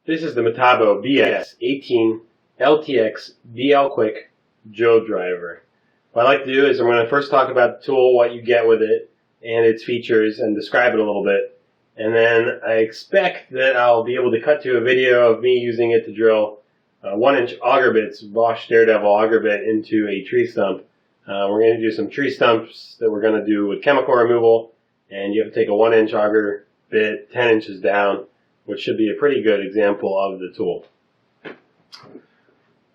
This is the Metabo BS 18 LTX BL Quick Drill driver. What I'd like to do is I'm going to first talk about the tool, what you get with it, and its features, and describe it a little bit. And then I expect that I'll be able to cut to a video of me using it to drill 1-inch auger bits, Bosch Daredevil auger bit, into a tree stump. We're going to do some tree stumps that we're going to do with chemical removal, and you have to take a 1-inch auger bit 10 inches down, which should be a pretty good example of the tool.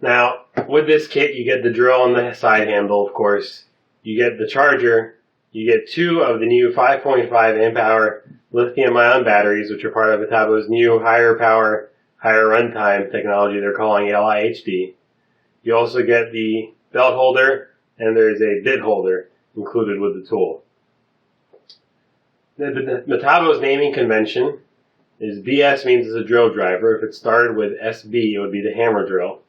Now, with this kit, you get the drill and the side handle, of course. You get the charger. You get 2 of the new 5.5 amp hour lithium-ion batteries, which are part of Metabo's new higher power, higher runtime technology they're calling LIHD. You also get the belt holder, and there's a bit holder included with the tool. The Metabo's naming convention is BS means it's a drill driver. If it started with SB, it would be the hammer drill.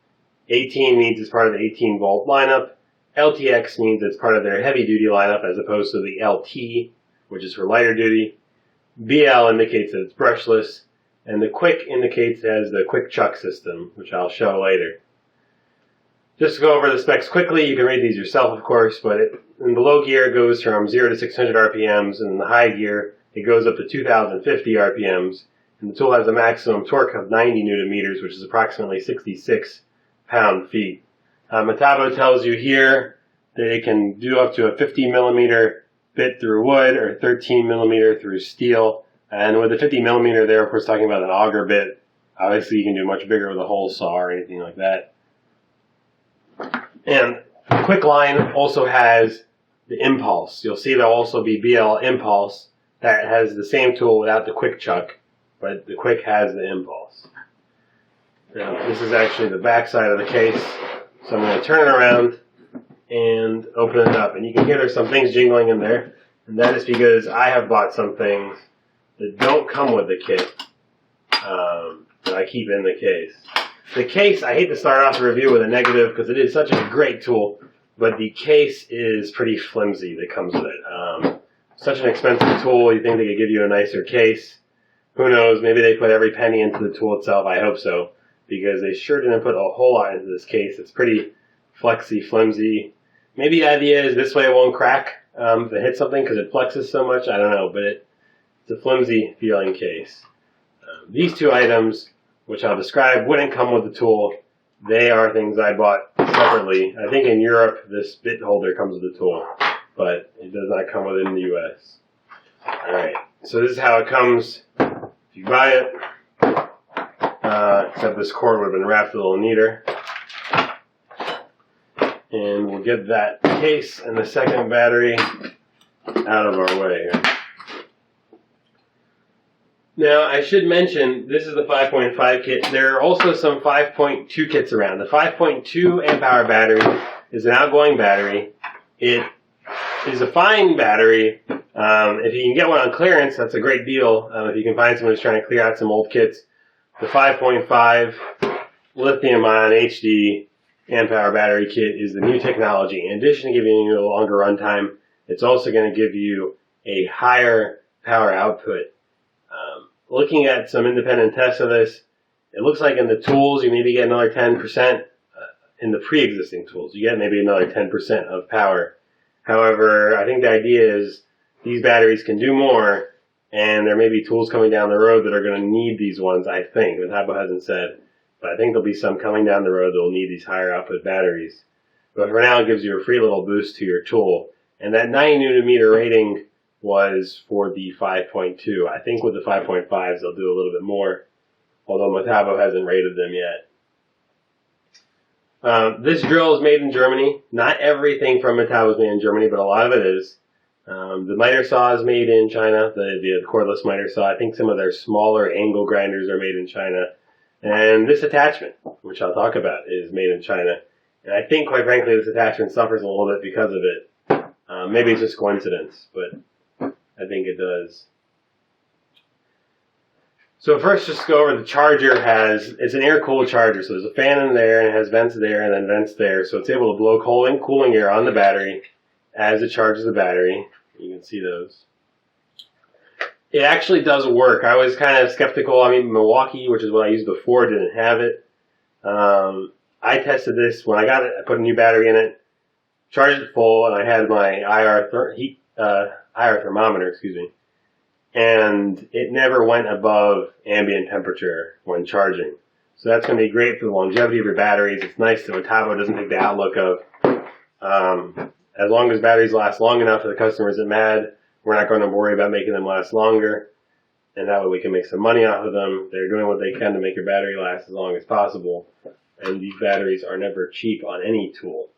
18 means it's part of the 18 volt lineup. LTX means it's part of their heavy duty lineup as opposed to the LT, which is for lighter duty. BL indicates that it's brushless, and the Quick indicates it has the quick chuck system, which I'll show later. Just to go over the specs quickly, you can read these yourself, of course, but in the low gear it goes from 0 to 600 RPMs, and in the high gear it goes up to 2050 RPMs. And the tool has a maximum torque of 90 Newton meters, which is approximately 66 pound-feet. Metabo tells you here that it can do up to a 50 millimeter bit through wood or 13 millimeter through steel. And with the 50 millimeter there, of course, talking about an auger bit. Obviously, you can do much bigger with a hole saw or anything like that. And Quick line also has the impulse. You'll see there'll also be BL impulse that has the same tool without the quick chuck, but the Quick has the impulse. Now, this is actually the back side of the case, so I'm going to turn it around and open it up. And you can hear there's some things jingling in there, and that is because I have bought some things that don't come with the kit that I keep in the case. The case, I hate to start off the review with a negative because it is such a great tool, but the case is pretty flimsy that comes with it. Such an expensive tool, you think they could give you a nicer case. Who knows, maybe they put every penny into the tool itself. I hope so, because they sure didn't put a whole lot into this case. It's pretty flexy, flimsy. Maybe the idea is this way it won't crack if it hits something because it flexes so much. I don't know, but it's a flimsy feeling case. These 2 items, which I'll describe, wouldn't come with the tool. They are things I bought separately. I think in Europe this bit holder comes with the tool, but it does not come with it in the US. Alright, so this is how it comes if you buy it. Except this cord would have been wrapped a little neater. And we'll get that case and the second battery out of our way here. Now, I should mention, this is the 5.5 kit. There are also some 5.2 kits around. The 5.2 amp hour battery is an outgoing battery. It is a fine battery. If you can get one on clearance, that's a great deal. If you can find someone who's trying to clear out some old kits. The 5.5 lithium-ion HD amp hour battery kit is the new technology. In addition to giving you a longer runtime, it's also going to give you a higher power output. Looking at some independent tests of this, it looks like in the tools you maybe get another 10%. In the pre-existing tools, you get maybe another 10% of power. However, I think the idea is these batteries can do more, and there may be tools coming down the road that are going to need these ones, I think. Metabo hasn't said, but I think there'll be some coming down the road that will need these higher output batteries. But for now, it gives you a free little boost to your tool. And that 90 Newton meter rating was for the 5.2. I think with the 5.5s, they'll do a little bit more, although Metabo hasn't rated them yet. This drill is made in Germany. Not everything from Metabo is made in Germany, but a lot of it is. The miter saw is made in China, the cordless miter saw. I think some of their smaller angle grinders are made in China. And this attachment, which I'll talk about, is made in China. And I think, quite frankly, this attachment suffers a little bit because of it. Maybe it's just coincidence, but I think it does. So first, just go over the charger. It's an air-cooled charger, so there's a fan in there, and it has vents there and then vents there. So it's able to blow cooling air on the battery as it charges the battery. You can see those. It actually does work. I was kind of skeptical. I mean, Milwaukee, which is what I used before, didn't have it. I tested this when I got it. I put a new battery in it, charged it full, and I had my IR thermometer, excuse me, and it never went above ambient temperature when charging. So that's going to be great for the longevity of your batteries. It's nice that Metabo doesn't take the outlook of as long as batteries last long enough, the customer isn't mad, we're not going to worry about making them last longer, and that way we can make some money off of them. They're doing what they can to make your battery last as long as possible, and these batteries are never cheap on any tool.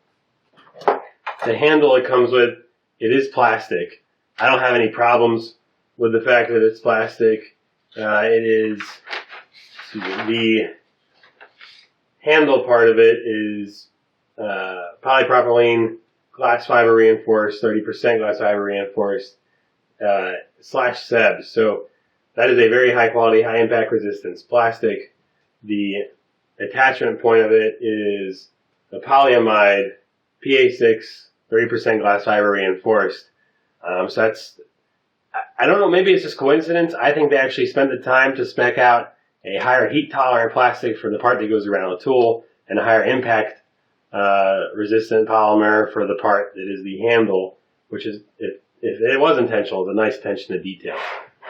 The handle it comes with, it is plastic. I don't have any problems with the fact that it's plastic. It is, the handle part of it is polypropylene glass fiber reinforced, 30% glass fiber reinforced, slash SEB. So that is a very high quality, high impact resistance plastic. The attachment point of it is the polyamide PA6, 30% glass fiber reinforced. So that's, I don't know, maybe it's just coincidence. I think they actually spent the time to spec out a higher heat tolerant plastic for the part that goes around the tool and a higher impact resistant polymer for the part that is the handle, which is, if it was intentional, it's a nice attention to detail.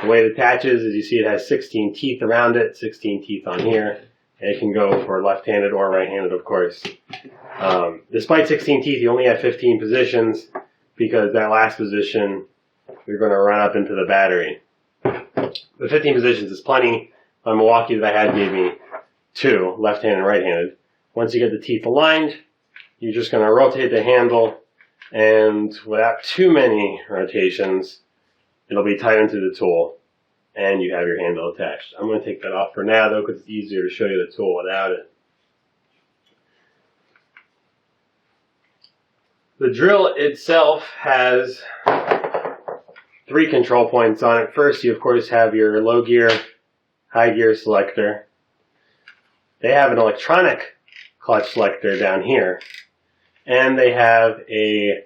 The way it attaches is, you see it has 16 teeth around it, 16 teeth on here, and it can go for left-handed or right-handed, of course. Despite 16 teeth, you only have 15 positions, because that last position, you're going to run up into the battery. But 15 positions is plenty. My Milwaukee that I had gave me 2, left-handed and right-handed. Once you get the teeth aligned, you're just going to rotate the handle, and without too many rotations, it'll be tight into the tool, and you have your handle attached. I'm going to take that off for now, though, because it's easier to show you the tool without it. The drill itself has 3 control points on it. First, you of course have your low gear, high gear selector. They have an electronic clutch selector down here, and they have a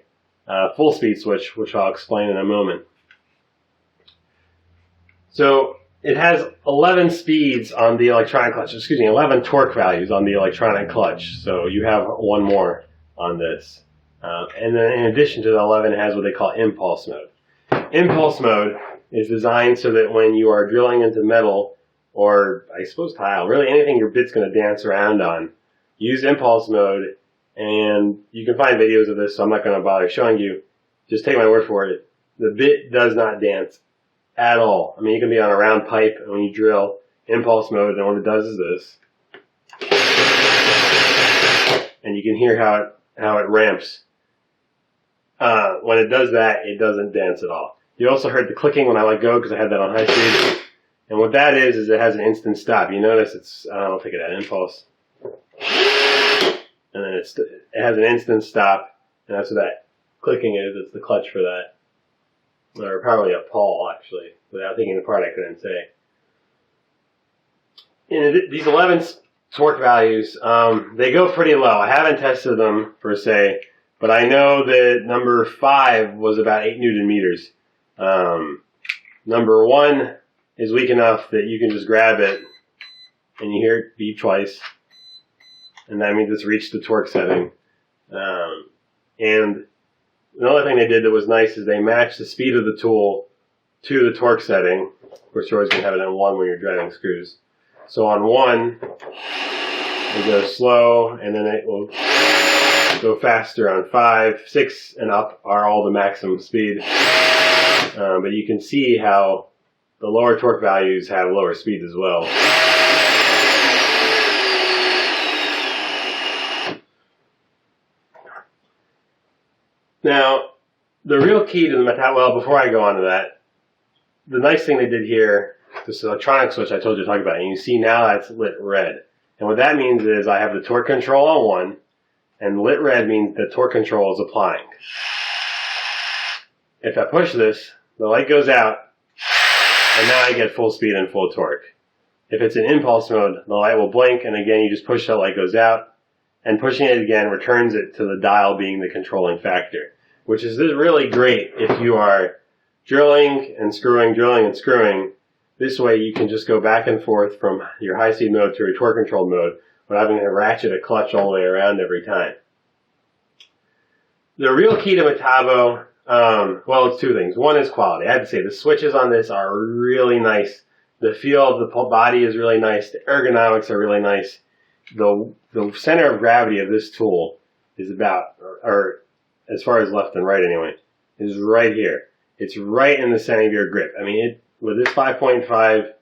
full speed switch, which I'll explain in a moment. So it has 11 speeds on the electronic clutch, 11 torque values on the electronic clutch. So you have one more on this. And then in addition to the 11, it has what they call impulse mode. Impulse mode is designed so that when you are drilling into metal, or I suppose tile, really anything your bit's going to dance around on, use impulse mode, and you can find videos of this, so I'm not going to bother showing you. Just take my word for it. The bit does not dance at all. I mean, you can be on a round pipe, and when you drill impulse mode, and what it does is this. And you can hear how it ramps. When it does that, it doesn't dance at all. You also heard the clicking when I let go, because I had that on high speed. And what that is it has an instant stop. You notice it's, I don't think it had impulse. And then it has an instant stop, and that's what that clicking is. It's the clutch for that. Or probably a pawl, actually. Without thinking apart, I couldn't say. And these 11 torque values, they go pretty low. I haven't tested them, per se, but I know that number 5 was about 8 Newton meters. Number 1 is weak enough that you can just grab it, and you hear it beep twice. And that means it's reached the torque setting. And another thing they did that was nice is they matched the speed of the tool to the torque setting. Of course, you're always going to have it on 1 when you're driving screws. So on 1, it goes slow, and then it will go faster on 5. 6 and up are all the maximum speed. But you can see how the lower torque values have lower speeds as well. Now, the real key to the Metabo, well, before I go on to that, the nice thing they did here, this electronic switch I told you to talk about, and you see now that's lit red. And what that means is I have the torque control on 1, and lit red means the torque control is applying. If I push this, the light goes out, and now I get full speed and full torque. If it's in impulse mode, the light will blink, and again you just push that light goes out, and pushing it again returns it to the dial being the controlling factor, which is really great if you are drilling and screwing, drilling and screwing. This way you can just go back and forth from your high speed mode to your torque controlled mode without having to ratchet a clutch all the way around every time. The real key to Metabo, well, it's two things. One is quality. I have to say the switches on this are really nice. The feel of the body is really nice. The ergonomics are really nice. The center of gravity of this tool is about, or as far as left and right anyway, is right here. It's right in the center of your grip. I mean, with this 5.5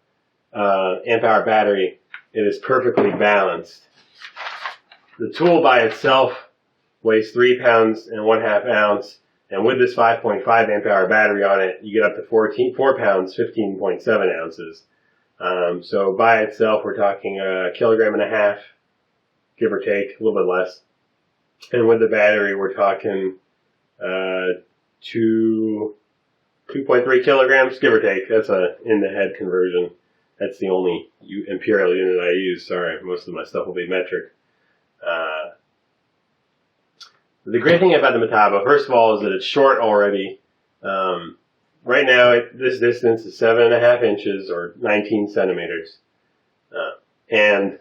amp hour battery, it is perfectly balanced. The tool by itself weighs 3 pounds and 1/2 ounce, and with this 5.5 amp hour battery on it, you get up to 4 pounds, 15.7 ounces. So by itself, we're talking 1.5 kilograms, give or take, a little bit less. And with the battery, we're talking 2.3 kilograms, give or take. That's a in-the-head conversion. That's the only imperial unit I use. Sorry, most of my stuff will be metric. The great thing about the Metabo, first of all, is that it's short already. Right now, this distance is 7.5 inches or 19 centimeters. And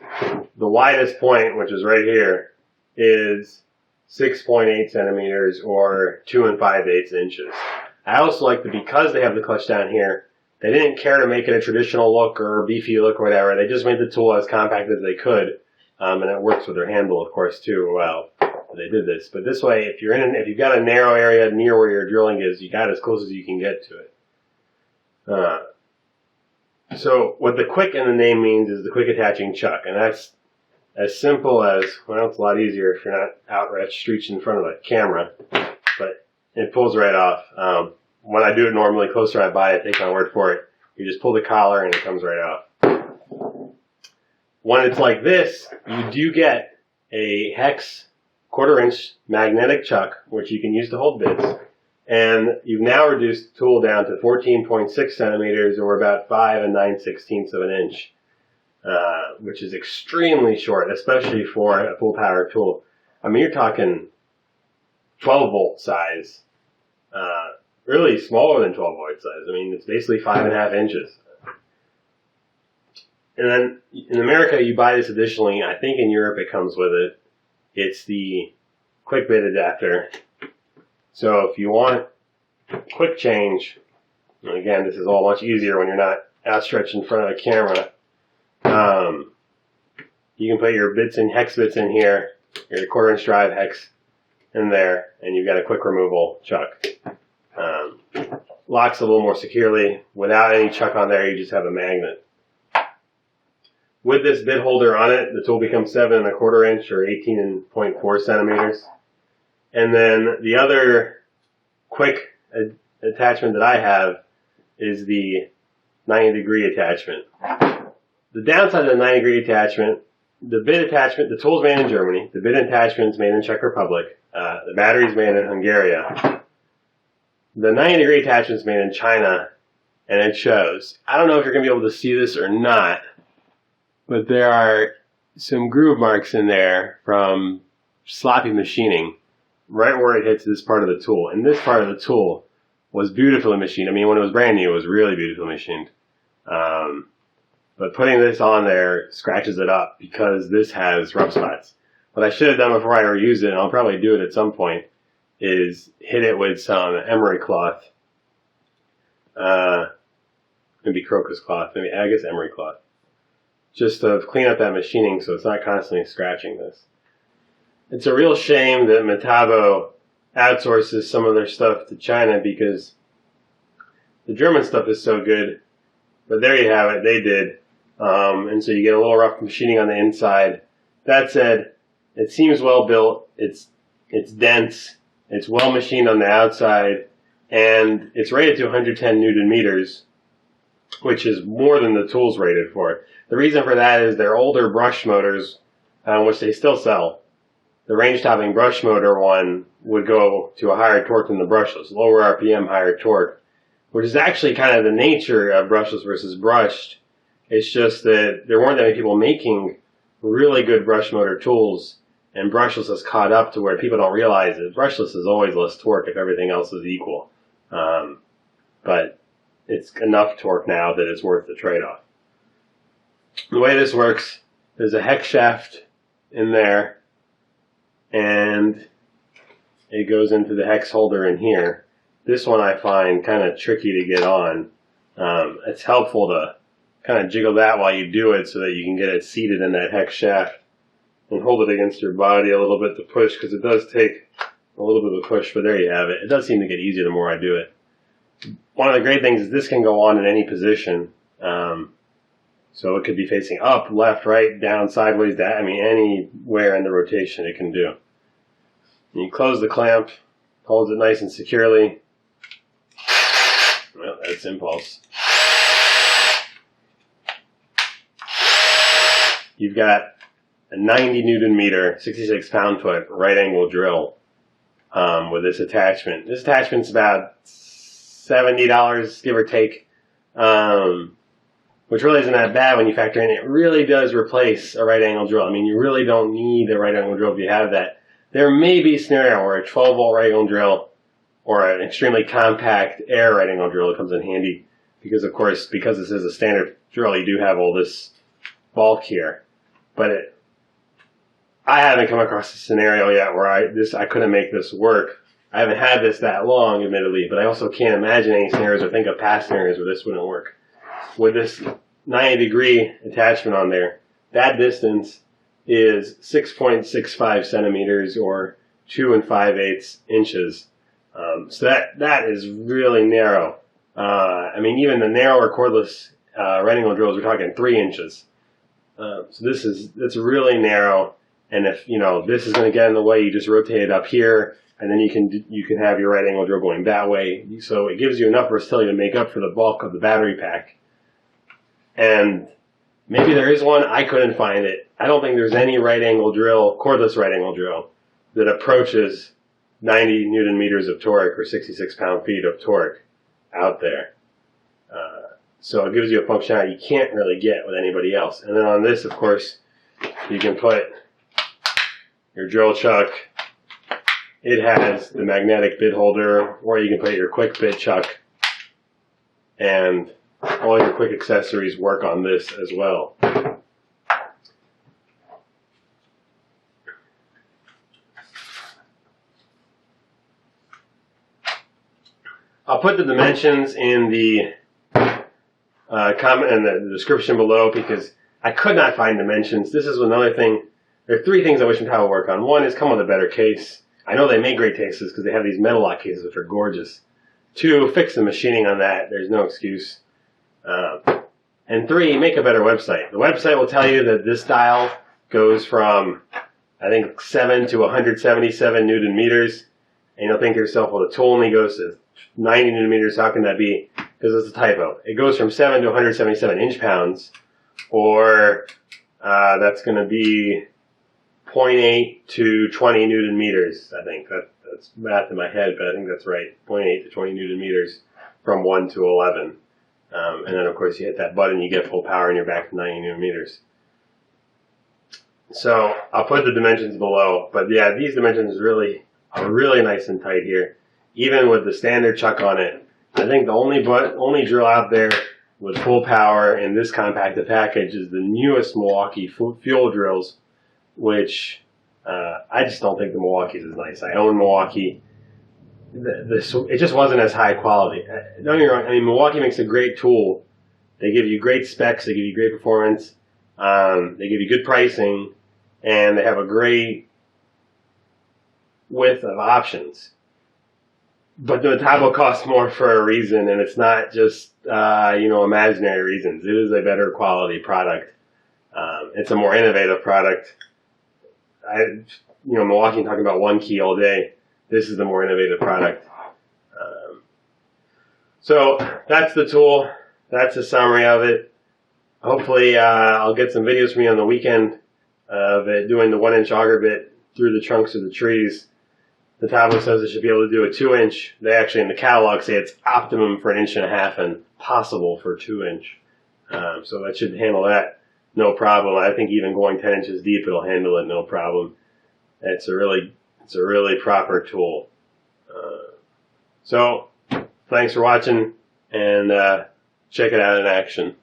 the widest point, which is right here, is 6.8 centimeters or 2 5/8 inches. I also like that because they have the clutch down here, they didn't care to make it a traditional look or a beefy look or whatever. They just made the tool as compact as they could. And it works with their handle, of course, too. Well, they did this. But this way, if you've got a narrow area near where your drilling is, you got as close as you can get to it. So what the quick in the name means is the quick attaching chuck. And that's as simple as, well, it's a lot easier if you're not outstretched in front of a camera. But it pulls right off. When I do it normally, closer I buy it, take my word for it. You just pull the collar and it comes right off. When it's like this, you do get a hex 1/4 inch magnetic chuck, which you can use to hold bits. And you've now reduced the tool down to 14.6 centimeters or about 5 9/16 of an inch, which is extremely short, especially for a full power tool. I mean, you're talking 12 volt size, really smaller than 12 volt size. I mean, it's basically 5.5 inches. And then in America, you buy this additionally. I think in Europe it comes with it. It's the quick bit adapter. So if you want quick change, and again, this is all much easier when you're not outstretched in front of a camera. You can put your bits in, hex bits in here, your 1/4 inch drive hex in there, and you've got a quick removal chuck. Locks a little more securely. Without any chuck on there, you just have a magnet. With this bit holder on it, the tool becomes 7.25 inch or 18.4 centimeters. And then the other quick attachment that I have is the 90-degree attachment. The downside of the 90-degree attachment, the bit attachment, the tool's made in Germany, the bit attachment is made in Czech Republic, the battery's made in Hungary. The 90-degree attachment is made in China, and it shows. I don't know if you're going to be able to see this or not, but there are some groove marks in there from sloppy machining right where it hits this part of the tool. And this part of the tool was beautifully machined. I mean, when it was brand new, it was really beautifully machined. But putting this on there scratches it up because this has rough spots. What I should have done before I ever used it, and I'll probably do it at some point, is hit it with some emery cloth. Maybe crocus cloth, maybe I guess emery cloth. Just to clean up that machining so it's not constantly scratching this. It's a real shame that Metabo outsources some of their stuff to China because the German stuff is so good. But there you have it, they did. And so you get a little rough machining on the inside. That said, it seems well built, it's dense, it's well machined on the outside, and it's rated to 110 Newton meters, which is more than the tool's rated for. The reason for that is their older brush motors, which they still sell. The range-topping brush motor one would go to a higher torque than the brushless, lower RPM, higher torque, which is actually kind of the nature of brushless versus brushed. It's just that there weren't that many people making really good brush motor tools, and brushless has caught up to where people don't realize that brushless is always less torque if everything else is equal. but it's enough torque now that it's worth the trade-off. The way this works, there's a hex shaft in there, and it goes into the hex holder in here. This one I find kind of tricky to get on. It's helpful to kind of jiggle that while you do it so that you can get it seated in that hex shaft and hold it against your body a little bit to push, because it does take a little bit of a push, but there you have it. It does seem to get easier the more I do it. One of the great things is this can go on in any position. So it could be facing up, left, right, down, sideways, down. I mean, anywhere in the rotation it can do. And you close the clamp, holds it nice and securely. Well, that's impulse. You've got a 90 Newton meter, 66 pound-foot right angle drill with this attachment. This attachment's about $70, give or take. Which really isn't that bad when you factor in it really does replace a right angle drill. I mean, you really don't need a right angle drill if you have that. There may be a scenario where a 12 volt right angle drill or an extremely compact air right angle drill comes in handy, because of course, because this is a standard drill, you do have all this bulk here. But I haven't come across a scenario yet where I couldn't make this work. I haven't had this that long, admittedly, but I also can't imagine any scenarios or think of past scenarios where this wouldn't work. With this 90-degree attachment on there, that distance is 6.65 centimeters or 2 5/8 inches. So that is really narrow. I mean, even the narrower cordless right angle drills, we're talking 3 inches. So it's really narrow. And if this is going to get in the way, you just rotate it up here, and then you can have your right angle drill going that way. So it gives you enough versatility to make up for the bulk of the battery pack. And maybe there is one. I couldn't find it. I don't think there's any right angle drill, cordless right angle drill, that approaches 90 Newton meters of torque or 66 pound-feet of torque out there. So it gives you a functionality you can't really get with anybody else. And then on this, of course, you can put your drill chuck. It has the magnetic bit holder, or you can put your quick bit chuck, and all your quick accessories work on this as well. I'll put the dimensions in the comment and the description below, because I could not find dimensions. This is another thing. There are 3 things I wish Metabo would work on. One is come with a better case. I know they make great cases because they have these metal lock cases which are gorgeous. 2, fix the machining on that. There's no excuse. And 3, make a better website. The website will tell you that this dial goes from, I think, 7 to 177 Newton meters. And you'll think to yourself, well, the tool only goes to 90 Newton meters. How can that be? Because it's a typo. It goes from 7 to 177 inch-pounds, or that's going to be 0.8 to 20 Newton meters, I think. That's math in my head, but I think that's right. 0.8 to 20 Newton meters from 1 to 11. And then, of course, you hit that button, you get full power, and you're back to 90 Newton meters. So I'll put the dimensions below. But, yeah, these dimensions are really nice and tight here. Even with the standard chuck on it, I think the only drill out there with full power in this compacted package is the newest Milwaukee fuel drills, which I just don't think the Milwaukee's is nice. I own Milwaukee. It just wasn't as high quality. Don't get me wrong. I mean, Milwaukee makes a great tool. They give you great specs. They give you great performance. They give you good pricing, and they have a great width of options. But the Metabo costs more for a reason, and it's not just imaginary reasons. It is a better quality product. It's a more innovative product. Milwaukee talking about one key all day. This is the more innovative product. So that's the tool. That's a summary of it. Hopefully I'll get some videos from you on the weekend of it doing the 1-inch auger bit through the trunks of the trees. The Metabo says it should be able to do a 2-inch. They actually in the catalog say it's optimum for 1.5 inches and possible for 2-inch. So that should handle that no problem. I think even going 10 inches deep, it'll handle it no problem. It's a really proper tool. So thanks for watching. and check it out in action.